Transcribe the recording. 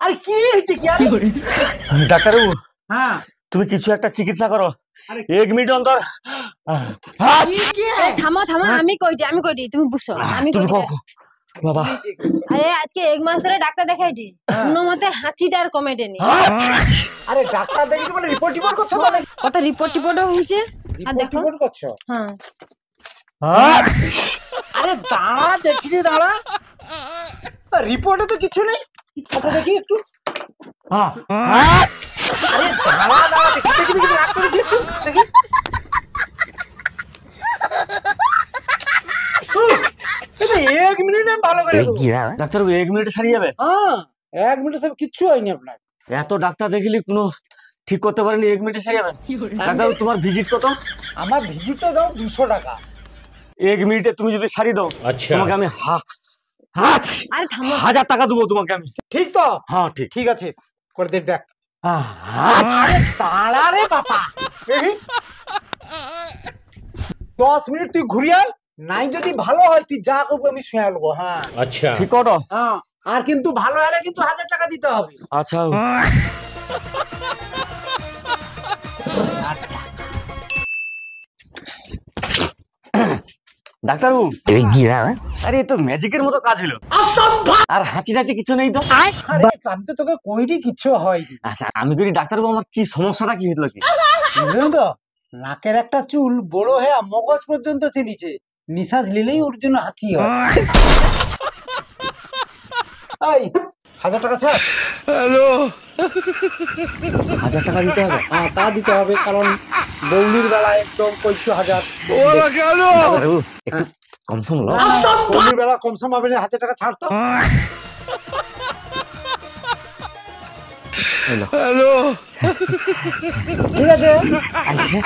আরে কি হয়েছে কি আরে ডাক্তারবাবু হ্যাঁ তুমি কিছু একটা চিকিৎসা করো 1 মিনিট অন্তর থামো থামো আমি কইটি তুমি বুঝছো আমি তুমি কইটি বাবা আরে আজকে 1 মাস ধরে ডাক্তার দেখাইছি কোনো মতে হাঁচিটা আর কমেটেনি আরে ডাক্তার দেখি বলে রিপোর্ট করছো তো কত রিপোর্টও হইছে আর দেখো রিপোর্ট করছো হ্যাঁ আরে দাঁড়া দেখি দাঁড়া রিপোর্টে তো কিছু নেই কথা দেখি একটু আরে দাঁড়া দাঁড়া দেখি রাগ করেছি একটু দেখি এটা 1 মিনিট আমি ভালো করে দেবো ডাক্তারবাবু 1 মিনিটে সারিয়ে যাবে হ্যাঁ 1 মিনিটে সব কিচ্ছু হয়নি আপনার এত ডাক্তার দেখিলি কোনো ঠিক করতে পারেনি 1 মিনিটে সারিয়ে যাবে ডাক্তারবাবু তোমার ভিজিট কত আমার ভিজিট তো দাও 200 টাকা 1 মিনিটে তুমি যদি সারি দাও তোমাকে আমি আরে থামো 1000 টাকা দেবো তোমাকে আমি ঠিক তো হ্যাঁ ঠিক ঠিক আছে করে দেখ আরে তাড়া রে বাবা 10 মিনিট তুই ঘুরিয়ে আয় নাই যদি ভালো হয় তুই যা করবি আমি শুয়ে আলবো হ্যাঁ আচ্ছা ঠিক করো হ্যাঁ আর কিন্তু ভালো হলে কিন্তু 1000 টাকা দিতে হবে আচ্ছা ডাক্তারবাবু আরে তো ম্যাজিকের মতো কাজ হলো আর হাঁচি টাচি কিছু নেই তো আরে আমি তো তোকে কইনি কিছু হয়নি আচ্ছা আমি করি ডাক্তারবাবু আমার কি সমস্যাটা কি হলো কি বুঝলেন তো নাকের একটা চুল বড় হয়ে মগজ পর্যন্ত চিনিছে নিঃশ্বাস নিলেই ওর জন্য হাঁচি হয় এই 1000 টাকা ছাড় হ্যালো 1000 টাকা দিতে হবে হ্যাঁ তা দিতে হবে কারণ বৌলির বেলায় একদম 25,000 একটু কম সম লো বৌলির বেলা কম সম হবে না 1000 টাকা ছাড় তো হ্যালো ঠিক আছে আচ্ছা